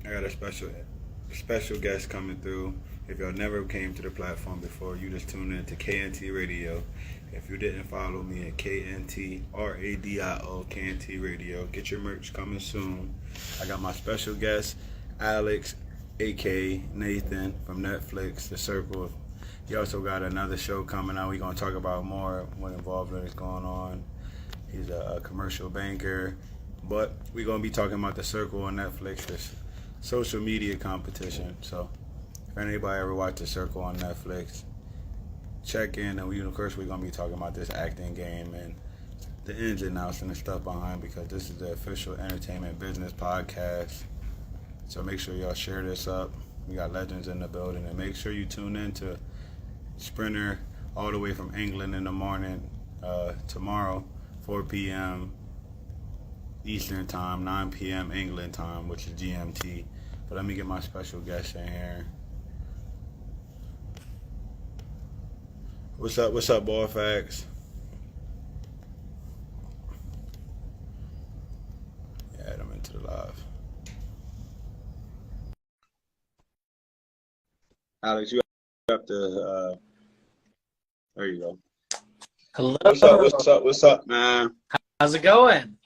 I got a special guest coming through. If y'all never came to the platform before, you just tuned in to KNT Radio. If you didn't follow me at KntRadio, KNT Radio, get your merch coming soon. I got my special guest, Alex, aka Nathan from Netflix, The Circle. He also got another show coming out. We're gonna talk about more what involvement is going on. He's a commercial banker, but we're gonna be talking about The Circle on Netflix. This social media competition. So if anybody ever watched The Circle on Netflix, check in, and of course we're gonna be talking about this acting game and the ins and outs and the stuff behind, because this is the official entertainment business podcast. So make sure y'all share this up. We got legends in the building, and make sure you tune in to Sprinter all the way from England in the morning tomorrow, 4 p.m. Eastern time, 9 p.m. England time, which is GMT. But let me get my special guest in here. What's up, Ball Facts? Yeah, add them into the live. Alex, you have to, there you go. Hello. What's up, man? How's it going?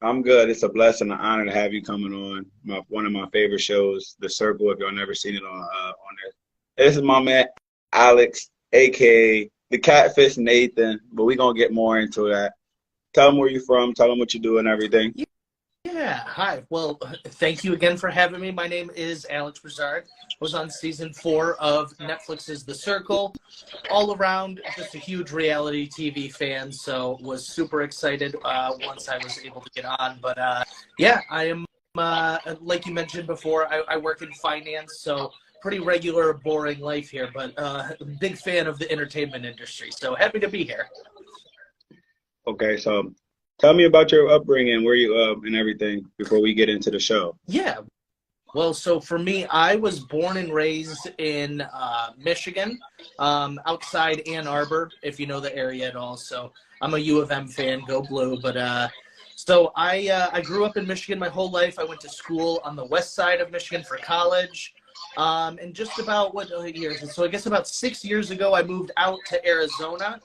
I'm good. It's a blessing, an honor to have you coming on one of my favorite shows, The Circle. If y'all never seen it on there, this is my man Alex, aka the Catfish Nathan. But we're gonna get more into that. Tell them where you're from. Tell them what you do and everything. Yeah. Hi. Well, thank you again for having me. My name is Alex Brizard. I was on season 4 of Netflix's The Circle. All around, just a huge reality TV fan. So was super excited once I was able to get on. But yeah, I am like you mentioned before. I work in finance, so pretty regular, boring life here. But big fan of the entertainment industry. So happy to be here. Okay, so tell me about your upbringing, where you and everything before we get into the show. Yeah. Well, so for me, I was born and raised in Michigan, outside Ann Arbor, if you know the area at all. So I'm a U of M fan, go blue. But so I grew up in Michigan my whole life. I went to school on the west side of Michigan for college. And just about what years? So I guess about 6 years ago, I moved out to Arizona.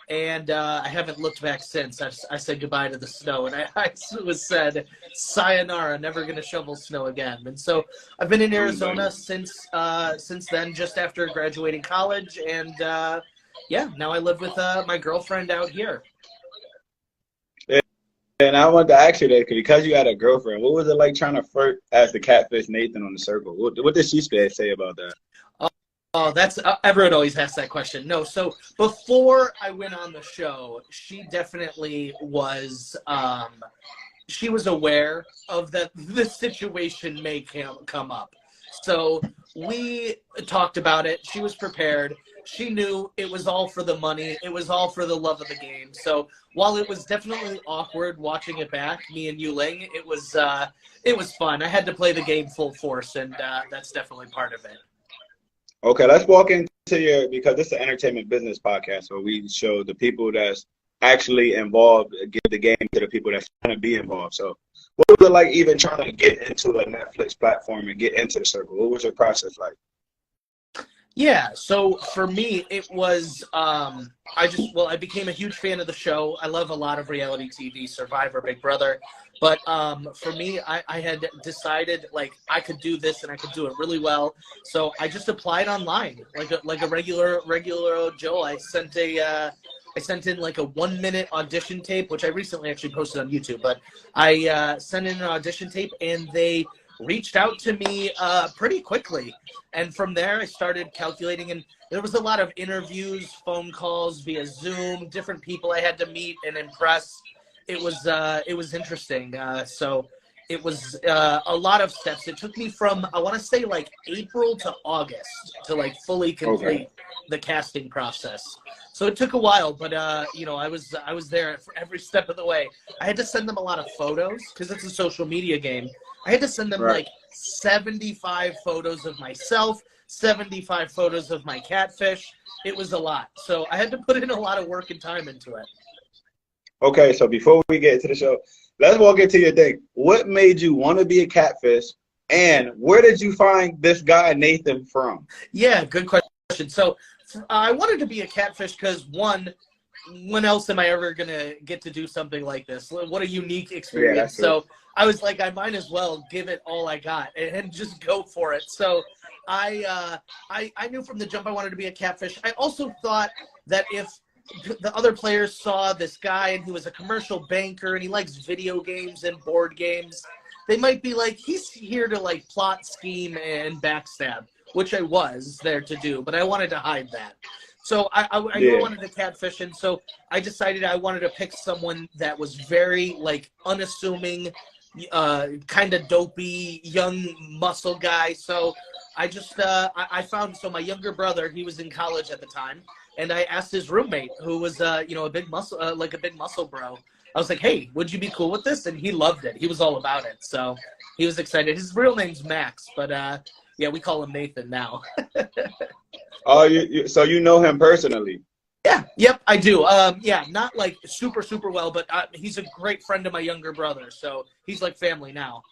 And I haven't looked back since. I said goodbye to the snow, and I was said, sayonara, never going to shovel snow again. And so I've been in Arizona since then, just after graduating college. And yeah, now I live with my girlfriend out here. And I wanted to ask you that, because you had a girlfriend, what was it like trying to flirt as the Catfish Nathan on The Circle? What did she say about that? Oh, that's everyone always asks that question. No, so before I went on the show, she definitely was. She was aware of that the situation may come up. So we talked about it. She was prepared. She knew it was all for the money. It was all for the love of the game. So while it was definitely awkward watching it back, me and Yuling, it was fun. I had to play the game full force, and that's definitely part of it. Okay, let's walk into because this is an entertainment business podcast, so we show the people that's actually involved, give the game to the people that's trying to be involved. So what was it like even trying to get into a Netflix platform and get into The Circle? What was your process like? Yeah, so for me, it was, I became a huge fan of the show. I love a lot of reality TV, Survivor, Big Brother. But for me, I had decided, like, I could do this and I could do it really well. So I just applied online, like a regular Joe. I sent in like a 1-minute audition tape, which I recently actually posted on YouTube. But I sent in an audition tape, and they reached out to me pretty quickly. And from there, I started calculating, and there was a lot of interviews, phone calls via Zoom, different people I had to meet and impress. It was interesting. So it was a lot of steps. It took me from, I want to say, like April to August to like fully complete the casting process. So it took a while, but you know, I was there for every step of the way. I had to send them a lot of photos because it's a social media game. I had to send them like 75 photos of myself, 75 photos of my catfish. It was a lot. So I had to put in a lot of work and time into it. Okay, so before we get into the show, let's walk into your thing. What made you want to be a catfish, And where did you find this guy Nathan from? Yeah, good question. So I wanted to be a catfish because, one, when else am I ever going to get to do something like this? What a unique experience. Yeah, that's true. So I was like, I might as well give it all I got and just go for it. So I knew from the jump I wanted to be a catfish. I also thought that if the other players saw this guy and he was a commercial banker and he likes video games and board games, they might be like, he's here to like plot, scheme, and backstab, which I was there to do, but I wanted to hide that. So I knew I wanted to catfish, and so I decided I wanted to pick someone that was very like unassuming, kind of dopey, young muscle guy. So I just I found, so my younger brother, he was in college at the time, and I asked his roommate, who was a big muscle like a big muscle bro. I was like, hey, would you be cool with this? And he loved it. He was all about it. So he was excited. His real name's Max, but yeah, we call him Nathan now. Oh, so you know him personally? Yeah, yep, I do. Yeah, not like super, super well, but he's a great friend of my younger brother. So he's like family now.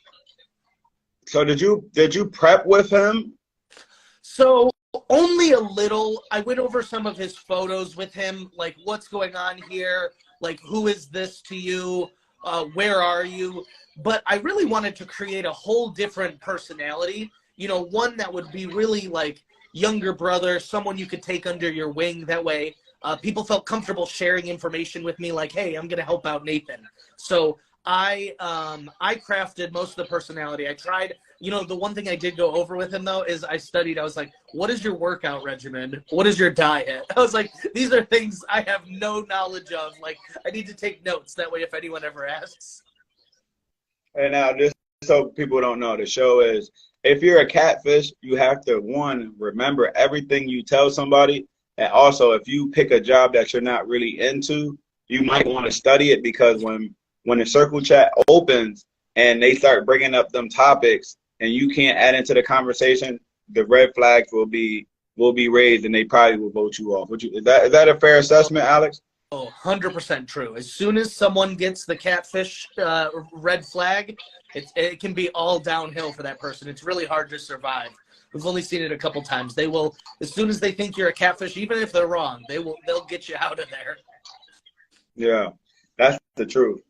So did you prep with him? So only a little. I went over some of his photos with him, like what's going on here, like who is this to you, where are you? But I really wanted to create a whole different personality, one that would be really like younger brother, someone you could take under your wing. That way people felt comfortable sharing information with me, like, hey, I'm going to help out Nathan. So I crafted most of the personality. I tried, the one thing I did go over with him, though, is I was like, what is your workout regimen? What is your diet? I was like, these are things I have no knowledge of. Like, I need to take notes. That way, if anyone ever asks. And now, just so people don't know, the show is, if you're a catfish, you have to, one, remember everything you tell somebody. And also, if you pick a job that you're not really into, you might want to study it, because when the circle chat opens and they start bringing up them topics and you can't add into the conversation, the red flags will be raised and they probably will vote you off. Is that a fair assessment, Alex? Oh, 100% true. As soon as someone gets the catfish red flag, it can be all downhill for that person. It's really hard to survive. We've only seen it a couple times. They will, as soon as they think you're a catfish, even if they're wrong, they'll get you out of there. Yeah, that's the truth.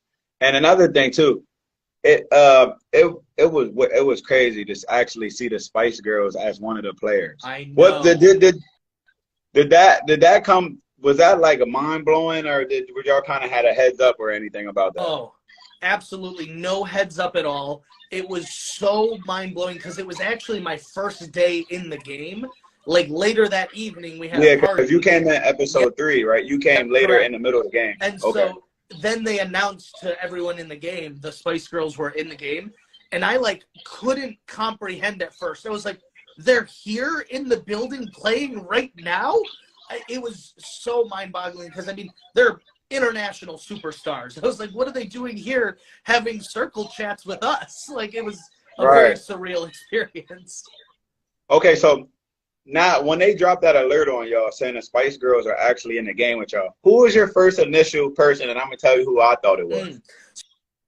And another thing too, it was crazy to actually see the Spice Girls as one of the players. I know. What did that come? Was that like a mind blowing, or did y'all kind of had a heads up or anything about that? Oh, absolutely no heads up at all. It was so mind blowing because it was actually my first day in the game. Like later that evening, we had a party. Because you came in episode 3, right? You came later in the middle of the game. And so then they announced to everyone in the game the Spice Girls were in the game, and I like couldn't comprehend at first. I was like, they're here in the building playing right now? It was so mind-boggling because, I mean, they're international superstars. I was like, what are they doing here having circle chats with us? Like, it was a very surreal experience. Okay, so now when they dropped that alert on y'all saying the Spice Girls are actually in the game with y'all, who was your first initial person? And I'm going to tell you who I thought it was.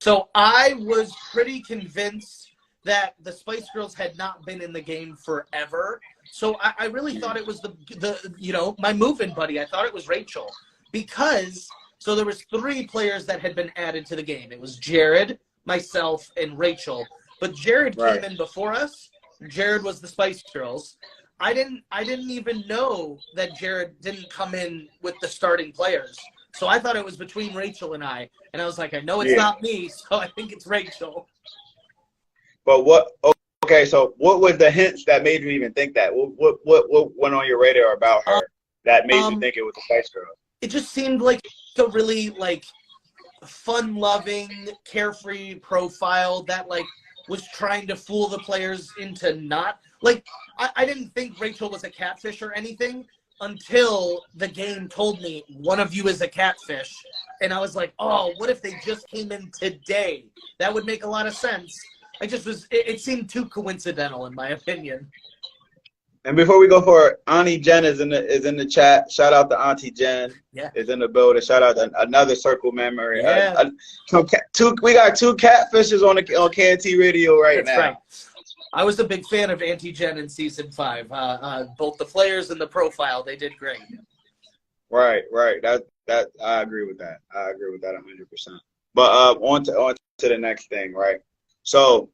So I was pretty convinced that the Spice Girls had not been in the game forever. So I really thought it was the my move-in buddy. I thought it was Rachel, because so there was 3 players that had been added to the game. It was Jared, myself, and Rachel. But Jared came in before us. Jared was the Spice Girls. I didn't even know that Jared didn't come in with the starting players. So I thought it was between Rachel and I. And I was like, I know it's not me, so I think it's Rachel. But okay, so what was the hints that made you even think that? What went on your radar about her that made you think it was the Spice Girls? It just seemed like a really like fun-loving, carefree profile that like was trying to fool the players into not like. I didn't think Rachel was a catfish or anything until the game told me one of you is a catfish, and I was like, oh, what if they just came in today? That would make a lot of sense. It seemed too coincidental in my opinion. And before we go for it, Auntie Jen is in the chat. Shout out to Auntie Jen. Yeah. Is in the building. Shout out to another circle member. Yeah. We got 2 catfishes on KntRadio right now. That's right. I was a big fan of Anti-Gen in season 5. Both the players and the profile, they did great. Right. That I agree with that. I agree with that 100%. But on to the next thing, right? So,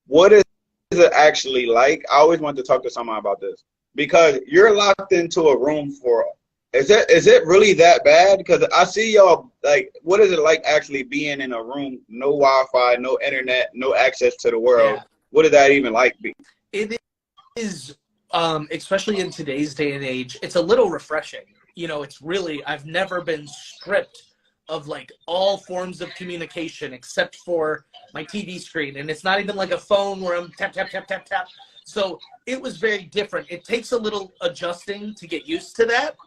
what is it actually like? I always want to talk to someone about this because you're locked into a room for. Is it really that bad? Because I see y'all like, what is it like actually being in a room, no Wi-Fi, no internet, no access to the world? Yeah. What does that even like be? It is, especially in today's day and age, it's a little refreshing. You know, it's really, I've never been stripped of like all forms of communication except for my TV screen. And it's not even like a phone where I'm tap, tap, tap, tap, tap. So it was very different. It takes a little adjusting to get used to that.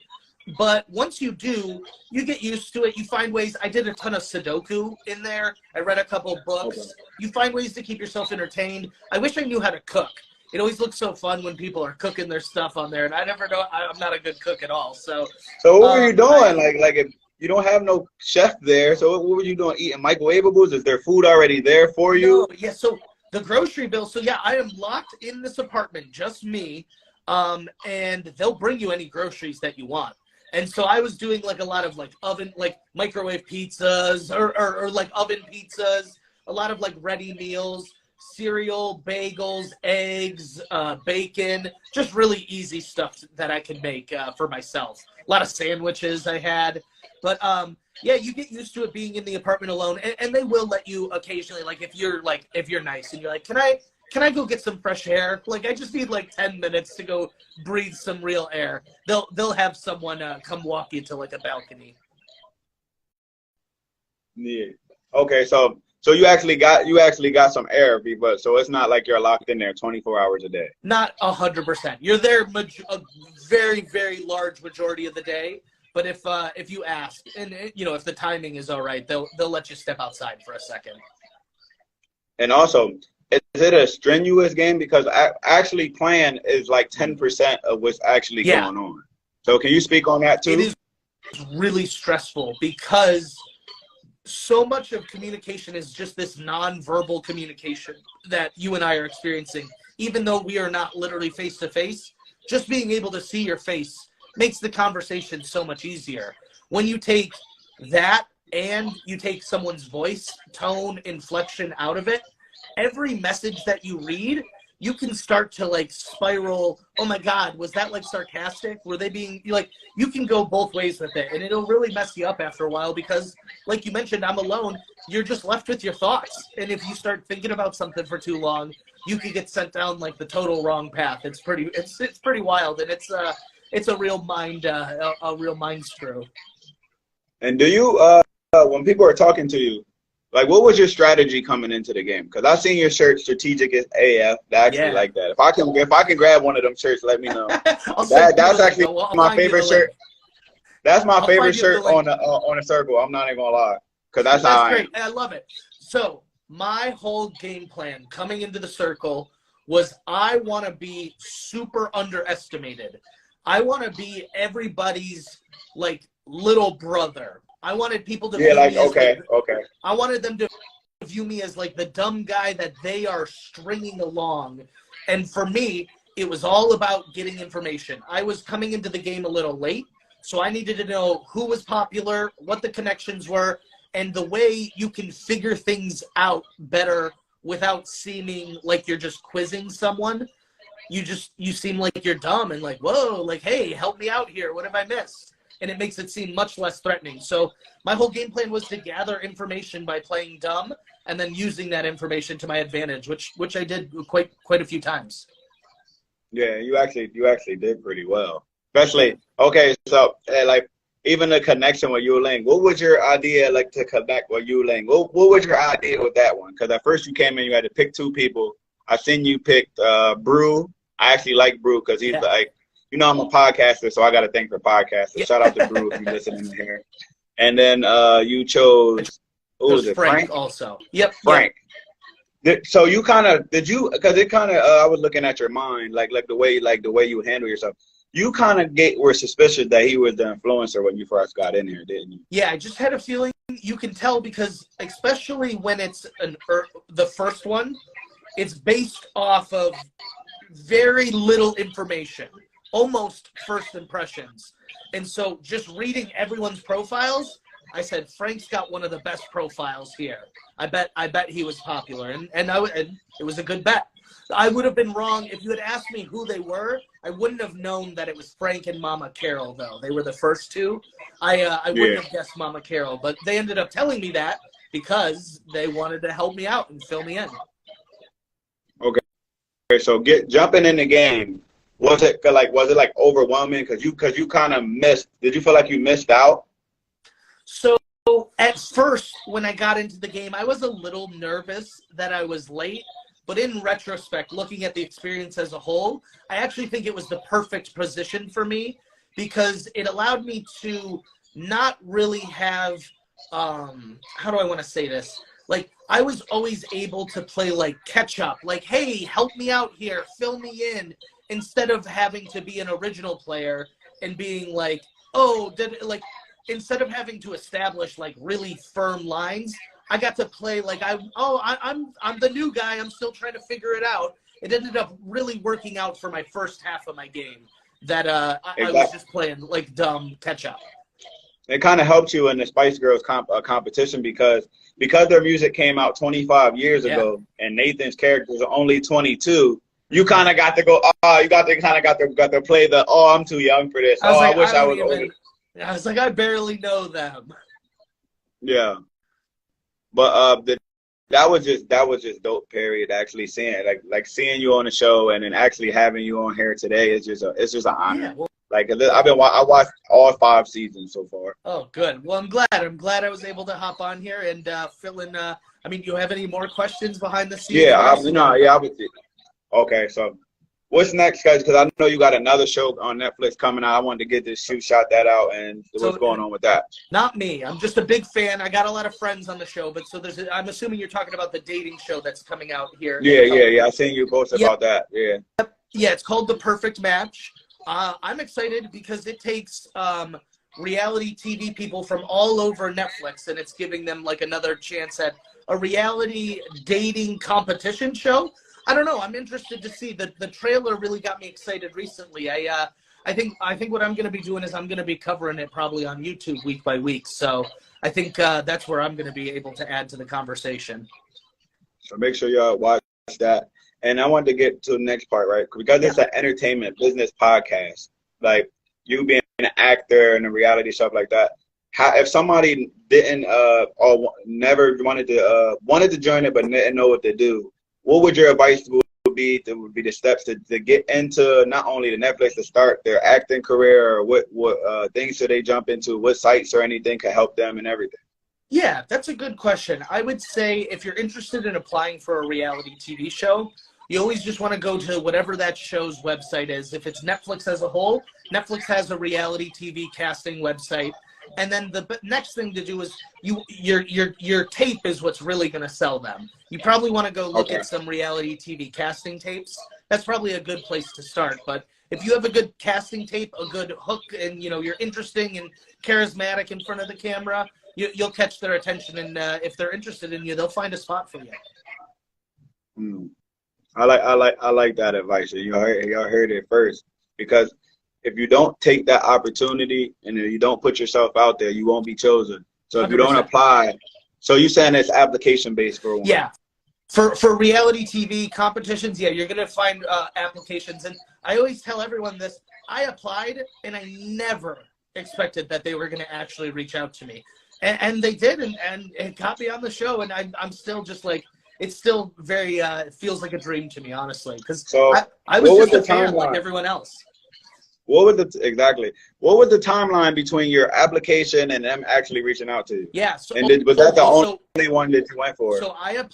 But once you do, you get used to it. You find ways. I did a ton of Sudoku in there. I read a couple books. Okay. You find ways to keep yourself entertained. I wish I knew how to cook. It always looks so fun when people are cooking their stuff on there, and I never know. I'm not a good cook at all. So what were you doing? Like if you don't have no chef there, so what were you doing? Eating microwavables? Is there food already there for you? No, yeah. So the grocery bill. So yeah, I am locked in this apartment, just me, and they'll bring you any groceries that you want. And so I was doing like a lot of like oven, like microwave pizzas or like oven pizzas, a lot of like ready meals, cereal, bagels, eggs, bacon, just really easy stuff that I can make for myself. A lot of sandwiches I had. But yeah, you get used to it being in the apartment alone. And they will let you occasionally, like if you're nice and you're like, can I go get some fresh air? Like, I just need like 10 minutes to go breathe some real air. They'll have someone come walk you to like a balcony. Yeah. Okay. So you actually got some air, but so it's not like you're locked in there 24 hours a day. Not 100%. You're there a very, very large majority of the day. But if you ask, and you know, if the timing is all right, they'll let you step outside for a second. And also, is it a strenuous game? Because actually playing is like 10% of what's actually going on. So can you speak on that too? It is really stressful because so much of communication is just this nonverbal communication that you and I are experiencing. Even though we are not literally face to face, just being able to see your face makes the conversation so much easier. When you take that and you take someone's voice, tone, inflection out of it, every message that you read, you can start to like spiral. Oh my God, was that like sarcastic? Were they being like, you can go both ways with it, and it'll really mess you up after a while because, like you mentioned, I'm alone. You're just left with your thoughts, and if you start thinking about something for too long, you could get sent down like the total wrong path. It's pretty wild, and it's a real mind screw. And do you when people are talking to you, like, what was your strategy coming into the game? Because I seen your shirt, strategic as AF. I actually like that. If I can grab one of them shirts, let me know. That's actually my favorite shirt. That's my favorite shirt on a circle. I'm not even gonna lie, because that's how I am. I love it. So my whole game plan coming into the circle was I want to be super underestimated. I want to be everybody's like little brother. I wanted people to view me as I wanted them to view me as like the dumb guy that they are stringing along. And for me, it was all about getting information. I was coming into the game a little late, so I needed to know who was popular, what the connections were, and the way you can figure things out better without seeming like you're just quizzing someone. You seem like you're dumb and like, whoa, like, hey, help me out here. What have I missed? And it makes it seem much less threatening. So my whole game plan was to gather information by playing dumb and then using that information to my advantage, which I did quite a few times. Yeah, you actually did pretty well. Especially, okay, so like even the connection with Yuling, what was your idea like to connect with Yuling? What was your idea with that one? Because at first you came in, you had to pick two people. I seen you picked Brew. I actually like Brew because he's like, you know, I'm a podcaster, so I got to thank the podcaster. Yeah. Shout out to Brew if you're listening here. And then you chose, who was it? Frank also. Yep. Frank. Yep. So you kind of, because it kind of, I was looking at your mind, like the way you handle yourself. You kind of were suspicious that he was the influencer when you first got in here, didn't you? Yeah, I just had a feeling. You can tell because especially when it's the first one, it's based off of very little information, almost first impressions. And so just reading everyone's profiles, I said, Frank's got one of the best profiles here. I bet he was popular, and it was a good bet. I would have been wrong if you had asked me who they were. I wouldn't have known that it was Frank and Mama Carol, though. They were the first two. I wouldn't have guessed Mama Carol, but they ended up telling me that because they wanted to help me out and fill me in. Okay, so jumping in the game, was it like overwhelming? Because you kind of missed. Did you feel like you missed out? So at first, when I got into the game, I was a little nervous that I was late. But in retrospect, looking at the experience as a whole, I actually think it was the perfect position for me because it allowed me to not really have, how do I want to say this? Like, I was always able to play like catch up, like, hey, help me out here, fill me in, instead of having to be an original player and being like, oh, instead of having to establish like really firm lines, I got to play like I'm the new guy. I'm still trying to figure it out. It ended up really working out for my first half of my game that I was just playing like dumb catch up. It kind of helped you in the Spice Girls competition because their music came out 25 years ago and Nathan's characters are only 22. You kind of got to go. You got to play the. Oh, I'm too young for this. I wish I was older. I was like, I barely know them. Yeah. But that was just dope. Period. Actually seeing seeing you on the show and then actually having you on here today is just an honor. Yeah, well, I watched all 5 seasons so far. Oh, good. Well, I'm glad I was able to hop on here and fill in. I mean, you have any more questions behind the scenes? I would. Okay, so what's next, guys? Because I know you got another show on Netflix coming out. I wanted to shout that out and what's going on with that. Not me. I'm just a big fan. I got a lot of friends on the show, but I'm assuming you're talking about the dating show that's coming out here. Yeah. I seen you post about that. Yeah. Yeah, it's called The Perfect Match. I'm excited because it takes reality TV people from all over Netflix, and it's giving them like another chance at a reality dating competition show. I don't know. I'm interested to see. The trailer really got me excited recently. I think what I'm going to be doing is I'm going to be covering it probably on YouTube week by week. So I think that's where I'm going to be able to add to the conversation. So make sure y'all watch that. And I wanted to get to the next part, right? Because it's an entertainment business podcast. Like you being an actor and a reality stuff like that. If somebody didn't or never wanted to join it but didn't know what to do, what would your advice would be the steps to get into not only the Netflix to start their acting career, or what things should they jump into, what sites or anything could help them and everything? Yeah, that's a good question. I would say if you're interested in applying for a reality TV show, you always just want to go to whatever that show's website is. If it's Netflix as a whole, Netflix has a reality TV casting website. And then the next thing to do is your tape is what's really going to sell them. You probably want to go look at some reality TV casting tapes. That's probably a good place to start. But if you have a good casting tape, a good hook, and you're interesting and charismatic in front of the camera, you'll catch their attention. And if they're interested in you, they'll find a spot for you. I like that advice. Y'all heard it first, because if you don't take that opportunity and you don't put yourself out there, you won't be chosen. So if you don't apply, so you're saying it's application based for one? Yeah, for reality TV competitions, yeah, you're gonna find applications. And I always tell everyone this: I applied, and I never expected that they were gonna actually reach out to me, and they did, and it got me on the show. And I'm still just like, it's still very it feels like a dream to me, honestly, because I was just a fan like everyone else. What was the timeline between your application and them actually reaching out to you? Yeah. So, was that the only one that you went for? So I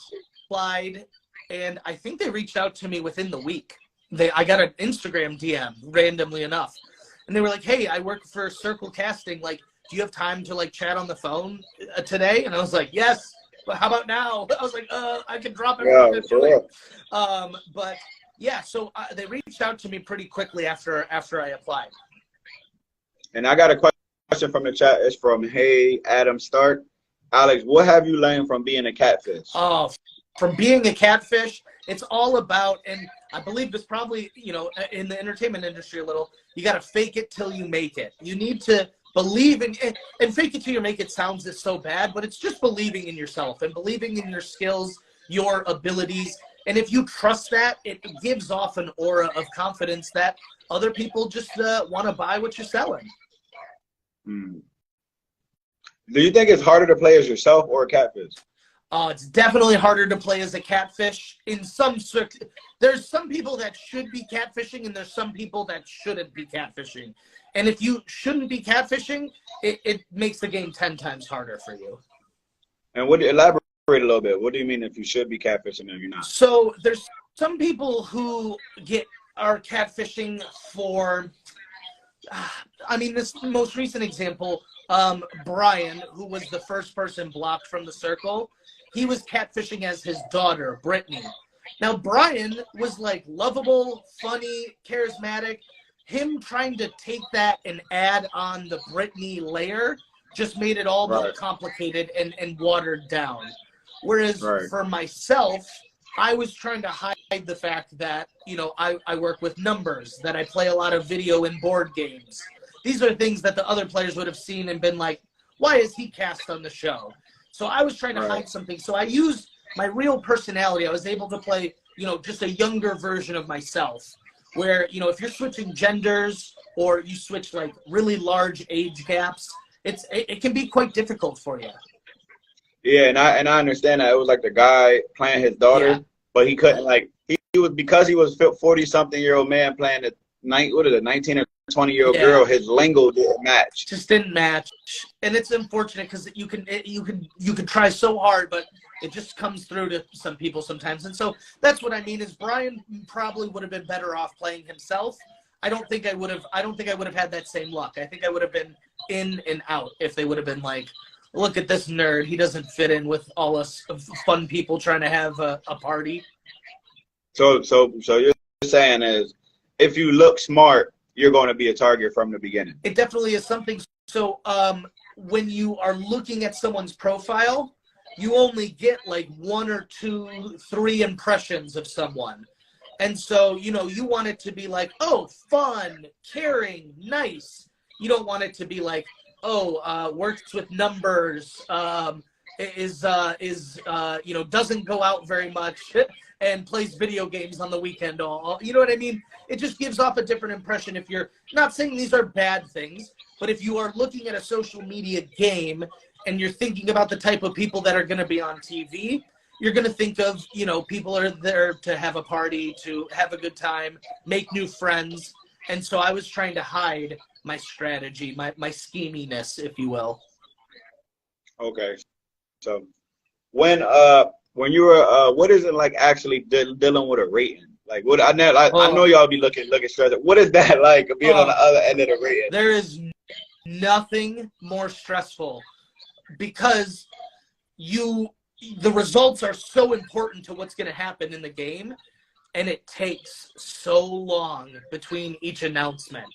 applied, and I think they reached out to me within the week. I got an Instagram DM randomly enough, and they were like, "Hey, I work for Circle Casting. Like, do you have time to like chat on the phone today?" And I was like, "Yes, but how about now?" I was like, I can drop everything to do it." But yeah, so they reached out to me pretty quickly after I applied. And I got a question from the chat. It's from Hey Adam Stark. Alex, what have you learned from being a catfish? Oh, from being a catfish, it's all about, and I believe this probably, you know, in the entertainment industry a little, you got to fake it till you make it. You need to believe in, and fake it till you make it sounds just so bad, but it's just believing in yourself and believing in your skills, your abilities. And if you trust that, it gives off an aura of confidence that other people just want to buy what you're selling. Mm. Do you think it's harder to play as yourself or a catfish? It's definitely harder to play as a catfish. In some there's some people that should be catfishing, and there's some people that shouldn't be catfishing. And if you shouldn't be catfishing, it makes the game 10 times harder for you. And what, elaborate a little bit. What do you mean if you should be catfishing and you're not? So there's some people who are catfishing for, I mean, this most recent example, Brian, who was the first person blocked from the circle, he was catfishing as his daughter, Brittany. Now, Brian was like lovable, funny, charismatic. Him trying to take that and add on the Brittany layer just made it all more complicated and watered down. Whereas for myself, I was trying to hide the fact that, you know, I work with numbers, that I play a lot of video and board games. These are things that the other players would have seen and been like, why is he cast on the show? So I was trying to hide something. So I used my real personality. I was able to play, you know, just a younger version of myself where, you know, if you're switching genders or you switch like really large age gaps, it can be quite difficult for you. Yeah, and I understand that. It was like the guy playing his daughter, but he couldn't, like, he was, because he was 40-something-year-old man playing a 19 or 20-year-old girl, his lingo didn't match. Just didn't match. And it's unfortunate because you can try so hard, but it just comes through to some people sometimes. And so that's what I mean is Brian probably would have been better off playing himself. I don't think I would have had that same luck. I think I would have been in and out if they would have been like, look at this nerd. He doesn't fit in with all us fun people trying to have a party. So you're saying is if you look smart, you're going to be a target from the beginning. It definitely is something. So when you are looking at someone's profile, you only get like 1 or 2, 3 impressions of someone. And so, you know, you want it to be like, oh, fun, caring, nice. You don't want it to be like, oh, works with numbers, you know, doesn't go out very much and plays video games on the weekend. You know what I mean? It just gives off a different impression. If you're not saying these are bad things, but if you are looking at a social media game and you're thinking about the type of people that are going to be on TV, you're going to think of, you know, people are there to have a party, to have a good time, make new friends. And so I was trying to hide my strategy, my scheminess, if you will. Okay. So when you were, what is it like actually dealing with a rating? Like, what I know y'all be looking straight at. What is that like being on the other end of the rating? There is nothing more stressful because the results are so important to what's going to happen in the game, and it takes so long between each announcement.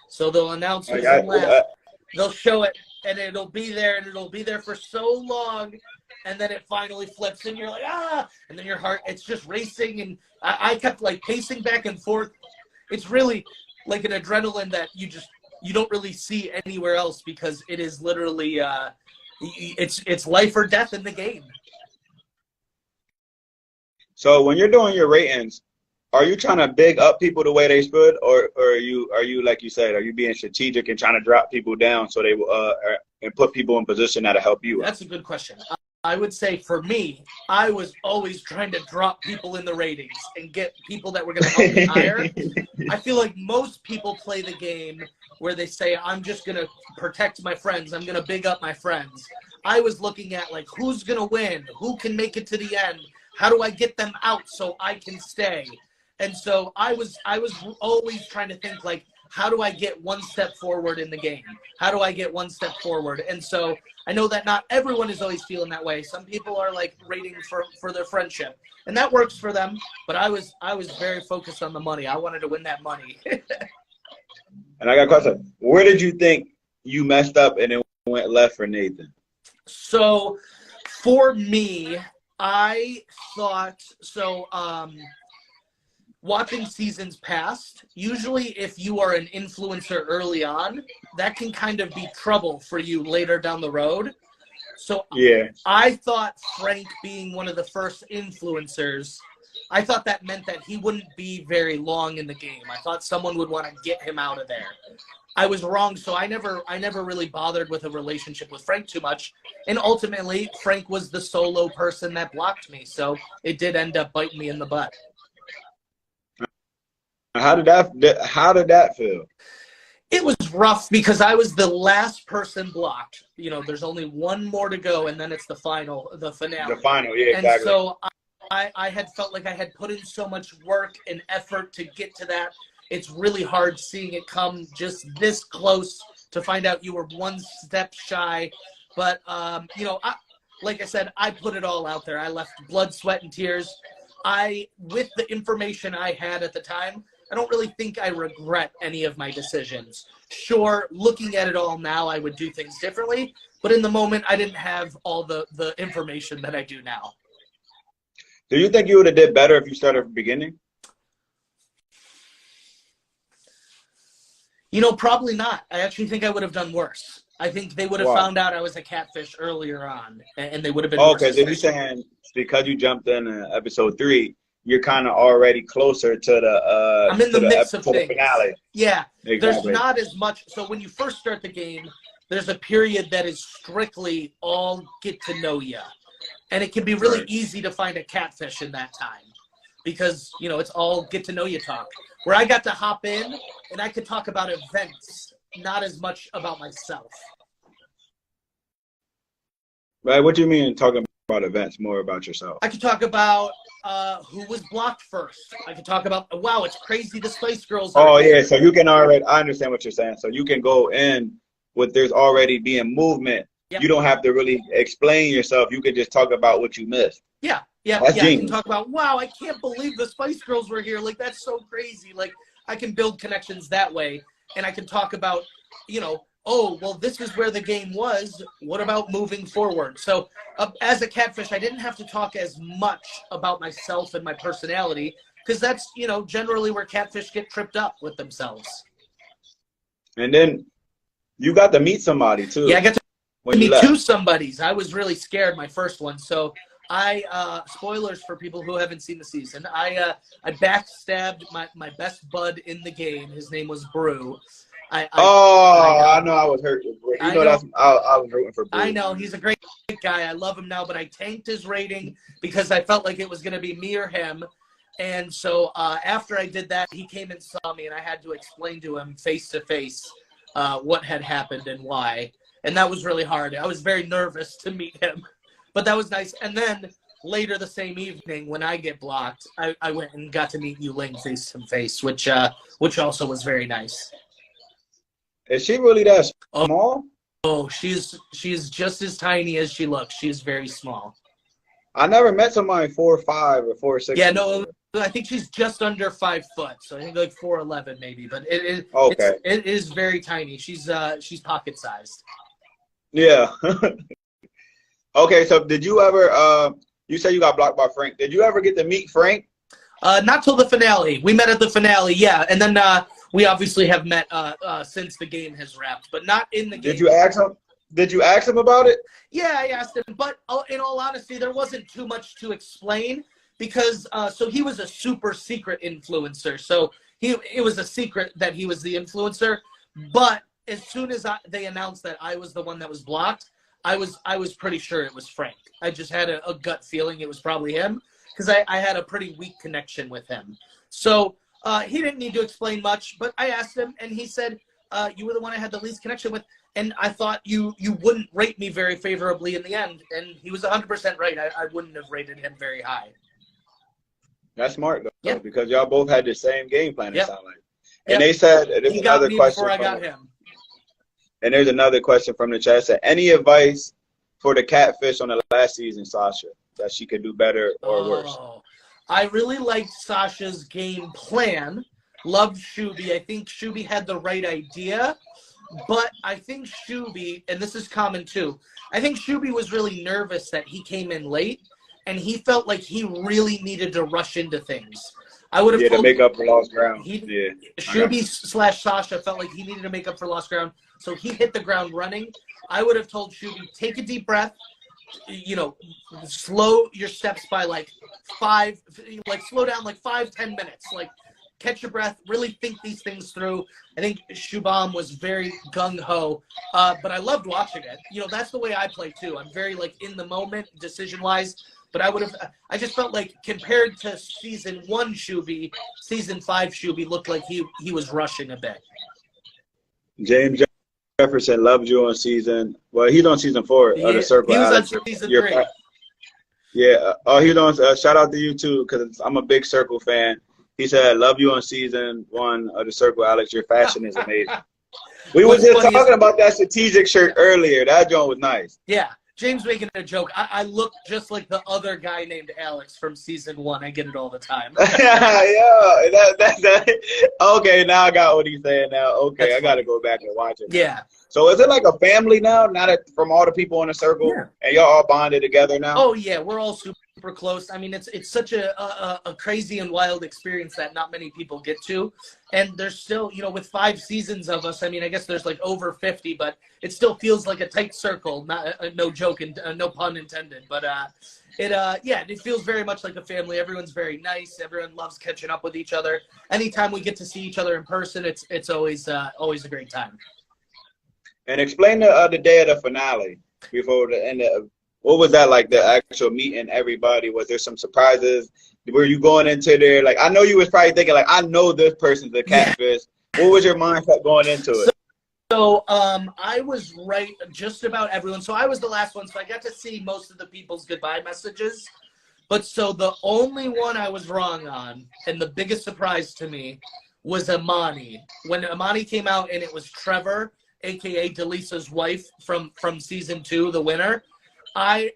So they'll announce who's in left, they'll show it, and it'll be there, and it'll be there for so long, and then it finally flips, and you're like, ah! And then your heart, it's just racing, and I kept, like, pacing back and forth. It's really like an adrenaline that you don't really see anywhere else because it is literally, it's life or death in the game. So when you're doing your ratings, are you trying to big up people the way they should, or are you like you said, are you being strategic and trying to drop people down so they will and put people in position that'll help you? That's a good question. I would say for me, I was always trying to drop people in the ratings and get people that were going to help me higher. I feel like most people play the game where they say, I'm just going to protect my friends. I'm going to big up my friends. I was looking at like, who's going to win? Who can make it to the end? How do I get them out so I can stay? And so I was always trying to think like, how do I get one step forward in the game? How do I get one step forward? And so I know that not everyone is always feeling that way. Some people are like rating for their friendship, and that works for them. But I was very focused on the money. I wanted to win that money. And I got a question. Where did you think you messed up and it went left for Nathan? So for me, I thought so. Watching seasons past, usually if you are an influencer early on, that can kind of be trouble for you later down the road. So Yeah. I thought Frank being one of the first influencers, I thought that meant that he wouldn't be very long in the game. I thought someone would want to get him out of there. I was wrong, so I never really bothered with a relationship with Frank too much. And ultimately, Frank was the solo person that blocked me, so it did end up biting me in the butt. How did that feel? It was rough because I was the last person blocked. You know, there's only one more to go, and then it's the finale. The final, yeah, exactly. And so I had felt like I had put in so much work and effort to get to that. It's really hard seeing it come just this close to find out you were one step shy. But, you know, like I said, I put it all out there. I left blood, sweat, and tears. With the information I had at the time, I don't really think I regret any of my decisions. Sure, looking at it all now, I would do things differently. But in the moment, I didn't have all the information that I do now. Do you think you would have did better if you started from the beginning? You know, probably not. I actually think I would have done worse. I think they would have found out I was a catfish earlier on, and they would have been more suspicious. Okay, so you're saying because you jumped in episode 3, you're kind of already closer to the I'm in the mix of things. Finale. Yeah, exactly. There's not as much. So when you first start the game, there's a period that is strictly all get to know you, and it can be really easy to find a catfish in that time because, you know, it's all get to know you talk. Where I got to hop in and I could talk about events, not as much about myself. Right. What do you mean talking about events, more about yourself? I could talk about who was blocked first. I could talk about, wow, it's crazy the Spice Girls are here. So you can already, I understand what you're saying. So you can go in with there's already being movement. Yep. You don't have to really explain yourself. You can just talk about what you missed. Yeah. I can talk about, wow, I can't believe the Spice Girls were here. Like, that's so crazy. Like, I can build connections that way. And I can talk about, you know, oh, well, this is where the game was. What about moving forward? So as a catfish, I didn't have to talk as much about myself and my personality because that's, you know, generally where catfish get tripped up with themselves. And then you got to meet somebody, too. Yeah, I got to meet 2 somebodies. I was really scared my first one. So spoilers for people who haven't seen the season. I backstabbed my best bud in the game. His name was Brew. I know I was hurt. I was rooting for Brew. I know he's a great guy. I love him now, but I tanked his rating because I felt like it was going to be me or him. And so after I did that, he came and saw me, and I had to explain to him face to face what had happened and why. And that was really hard. I was very nervous to meet him. But that was nice. And then later the same evening, when I get blocked, I went and got to meet Yu Ling face to face, which also was very nice. Is she really that small? Oh, she's just as tiny as she looks. She's very small. I never met somebody 4'5" or 4'6". Yeah, no, I think she's just under 5 foot. So I think like 4'11" maybe. But it is very tiny. She's pocket sized. Yeah. Okay, so did you ever, you said you got blocked by Frank. Did you ever get to meet Frank? Not till the finale. We met at the finale, yeah. And then we obviously have met since the game has wrapped, but not in the game. Did you ask him? Did you ask him about it? Yeah, I asked him. But in all honesty, there wasn't too much to explain because so he was a super secret influencer. So it was a secret that he was the influencer. But as soon as they announced that I was the one that was blocked, I was pretty sure it was Frank. I just had a gut feeling it was probably him because I had a pretty weak connection with him. So he didn't need to explain much, but I asked him, and he said, you were the one I had the least connection with, and I thought you wouldn't rate me very favorably in the end, and he was 100% right. I wouldn't have rated him very high. That's smart, though, because y'all both had the same game plan, it sounded like. And Yep. they said, there's he another got me question. Before I got him. And there's another question from the chat. Said, any advice for the catfish on the last season, Sasha, that she could do better or worse? I really liked Sasha's game plan. Loved Shuby. I think Shuby had the right idea. But I think Shuby, and this is common too, I think Shuby was really nervous that he came in late. and he felt like he really needed to rush into things. I would have told to make up for lost ground. Shuby / Sasha felt like he needed to make up for lost ground, so he hit the ground running. I would have told Shuby, take a deep breath, slow your steps by slow down 5-10 minutes, catch your breath, really think these things through. I think Shubham was very gung-ho, but I loved watching it. That's the way I play too. I'm very in the moment, decision-wise. But I just felt like compared to season 1 Shuby, season 5 Shuby looked like he was rushing a bit. James Jefferson loved you on season. Well, he's on season 4 of the Circle. He was Alex, on season 3. Yeah. He's on. Shout out to you too, because I'm a big Circle fan. He said, "Love you on season 1 of the Circle, Alex. Your fashion is amazing." We were just talking about that strategic shirt earlier. That joint was nice. Yeah. James making a joke. I look just like the other guy named Alex from season 1. I get it all the time. Okay, now I got what he's saying now. Okay, I got to go back and watch it. Yeah. So is it like a family now? Now that from all the people in the Circle, and y'all all bonded together now? Oh yeah, we're all super close. I mean, it's such a crazy and wild experience that not many people get to. And there's still, with 5 seasons of us, I mean, I guess there's over 50, but it still feels like a tight circle. No joke and no pun intended. But it feels very much like a family. Everyone's very nice. Everyone loves catching up with each other. Anytime we get to see each other in person, it's always a great time. And explain the day of the finale before the end of. What was that like, the actual meeting everybody? Was there some surprises? Were you going into there? I know you was probably thinking, I know this person's a catfish. What was your mindset going into it? So I was right just about everyone. So I was the last one, so I got to see most of the people's goodbye messages. But so the only one I was wrong on, and the biggest surprise to me, was Imani. When Imani came out and it was Trevor, a.k.a. Delisa's wife from season 2, the winner, I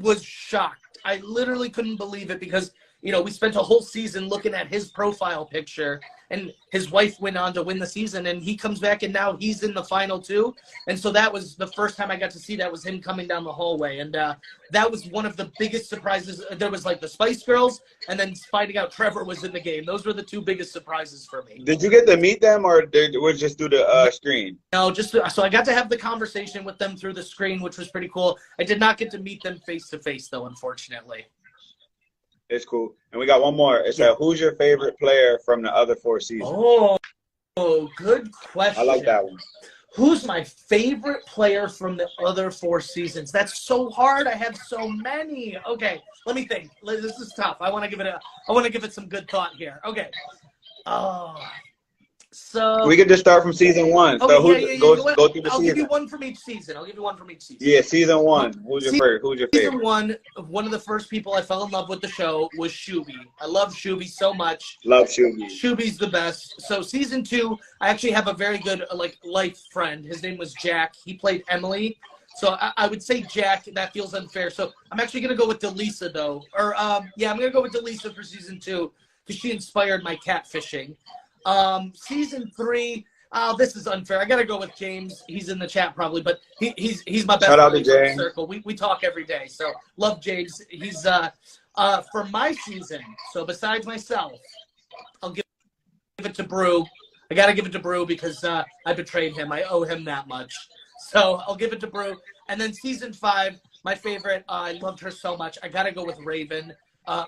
was shocked. I literally couldn't believe it because, we spent a whole season looking at his profile picture, and his wife went on to win the season, and he comes back, and now he's in the final 2. And so that was the first time I got to see that was him coming down the hallway. And that was one of the biggest surprises. There was the Spice Girls, and then finding out Trevor was in the game. Those were the 2 biggest surprises for me. Did you get to meet them, or was just through the screen? No, so I got to have the conversation with them through the screen, which was pretty cool. I did not get to meet them face to face, though, unfortunately. It's cool. And we got one more. It's who's your favorite player from the other 4 seasons? Oh, good question. I like that one. Who's my favorite player from the other 4 seasons? That's so hard. I have so many. Okay, let me think. This is tough. I want to give it some good thought here. Okay. So we could just start from season 1. Okay, so go through the I'll season. give you one from each season. Yeah, season 1. Who's your favorite? Season 1, one of the first people I fell in love with the show was Shuby. I love Shuby so much. Love Shuby. Shuby's the best. So season 2, I actually have a very good life friend. His name was Jack. He played Emily. So I would say Jack. That feels unfair. So I'm actually gonna go with Delisa though. I'm gonna go with Delisa for season 2 because she inspired my catfishing. Season 3, this is unfair. I gotta go with James. He's in the chat probably, but he's my best Shout out to friend from the James. circle. We talk every day, so love James. He's for my season. So besides myself, I'll give it to Brew. I gotta give it to Brew because I betrayed him. I owe him that much. So I'll give it to Brew. And then season 5, my favorite. I loved her so much. I gotta go with Raven.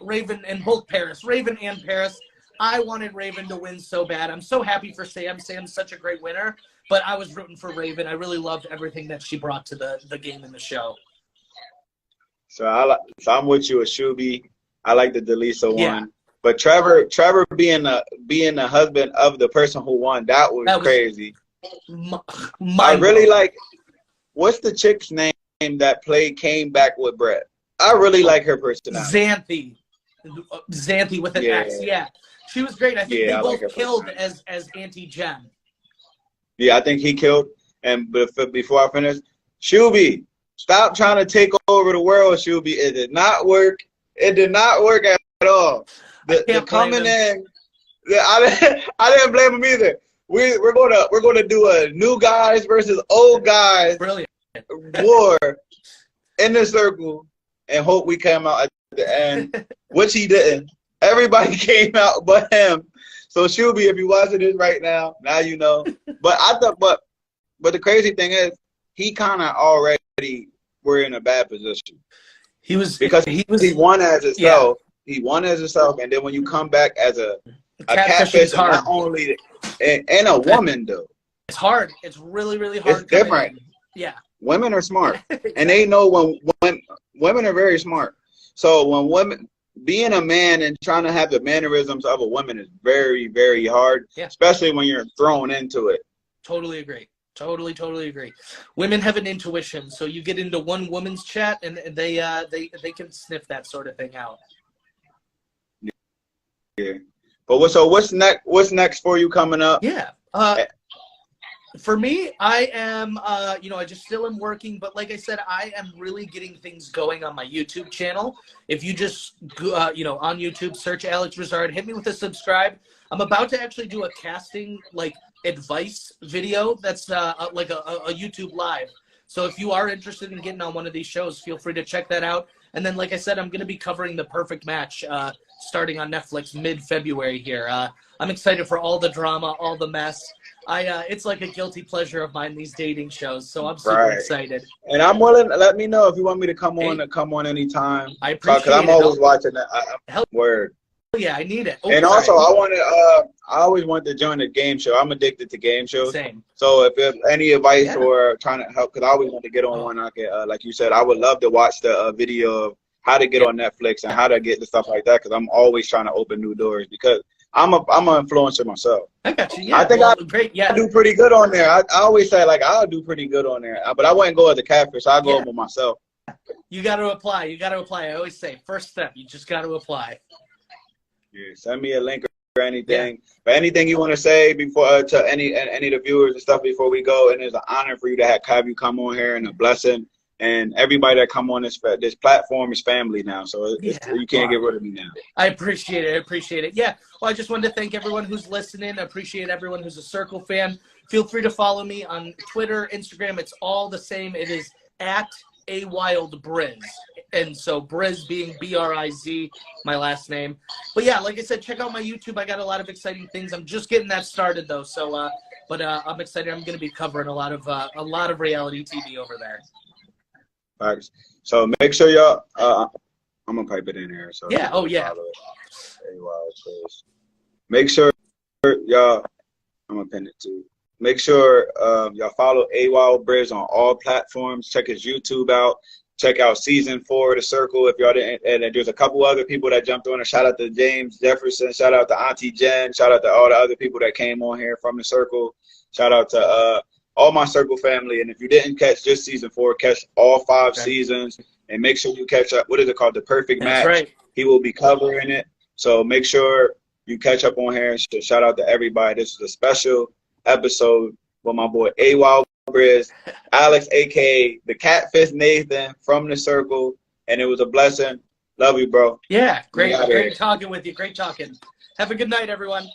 Raven and both Paris. Raven and Paris. I wanted Raven to win so bad. I'm so happy for Sam. Sam's such a great winner, but I was rooting for Raven. I really loved everything that she brought to the game and the show. So I'm with you with Shuby. I like the Delisa one. But Trevor being the husband of the person who won, that was crazy. I really like, what's the chick's name that came back with Brett? I really like her personality. Xanthi with an X. Yeah. She was great. I think they both killed as Auntie Jen. Yeah, I think he killed. And before I finish, Shuby, stop trying to take over the world, Shuby. It did not work. It did not work at all. The coming in, I didn't blame him either. We're gonna do a new guys versus old guys war in the circle and hope we come out at the end, which he didn't. Everybody came out but him. So Shuby, if you're watching this right now you know. But I thought, but the crazy thing is, he kind of already were in a bad position. He won as himself. Yeah. He won as himself, and then when you come back as a catfish, not only and a woman though. It's hard. It's really, really hard. It's different. Yeah. Women are smart, exactly. And they know when women are very smart. So when women, being a man and trying to have the mannerisms of a woman is very, very hard, especially when you're thrown into it. Totally agree. Totally agree. Women have an intuition, so you get into one woman's chat and they can sniff that sort of thing out. Yeah. But what's next for you coming up? Yeah. For me, I am, I just still am working, but like I said, I am really getting things going on my YouTube channel. If you just, on YouTube, search Alex Rizard, hit me with a subscribe. I'm about to actually do a casting, advice video that's like a YouTube live. So if you are interested in getting on one of these shows, feel free to check that out. And then, like I said, I'm going to be covering The Perfect Match starting on Netflix mid-February here. I'm excited for all the drama, all the mess. It's like a guilty pleasure of mine, these dating shows, so I'm super excited. And I'm willing. Let me know if you want me to come on anytime. I appreciate it. Because I'm always watching that. Word. Yeah, I need it. And also, I always wanted to join the game show. I'm addicted to game shows. Same. So if you have any advice or trying to help, because I always want to get on one, I can, like you said, I would love to watch the video of how to get on Netflix and how to get the stuff like that, because I'm always trying to open new doors, because I'm an influencer myself. I got you. Yeah, I think great. Yeah, I do pretty good on there. I always say I'll do pretty good on there, but I wouldn't go as a catfish. I'll go over myself. You got to apply. I always say, first step, you just got to apply. Yeah, send me a link or anything. Yeah. But anything you want to say before to any of the viewers and stuff before we go, and it's an honor for you to have you come on here, and a blessing. And everybody that come on this platform is family now, so you can't get rid of me now. I appreciate it. Yeah, well, I just wanted to thank everyone who's listening. I appreciate everyone who's a Circle fan. Feel free to follow me on Twitter, Instagram. It's all the same. It is at @AWildBriz. And so Briz being B-R-I-Z, my last name. But yeah, like I said, check out my YouTube. I got a lot of exciting things. I'm just getting that started though. So, but I'm excited. I'm going to be covering a lot of reality TV over there. Thanks. So make sure y'all. I'm gonna pipe it in here. So yeah. Oh yeah. Make sure y'all. I'm gonna pin it too. Make sure y'all follow AWildBriz on all platforms. Check his YouTube out. Check out season 4 of The Circle if y'all didn't. And there's a couple other people that jumped on. A shout out to James Jefferson. Shout out to Auntie Jen. Shout out to all the other people that came on here from The Circle. Shout out to all my Circle family. And if you didn't catch just season 4, catch all 5 seasons. And make sure you catch up. What is it called? The Perfect Match. That's right. He will be covering it. So make sure you catch up on here. So shout out to everybody. This is a special episode with my boy AWildBriz, Alex, a.k.a. the Catfish Nathan from The Circle. And it was a blessing. Love you, bro. Yeah, great talking with you. Great talking. Have a good night, everyone.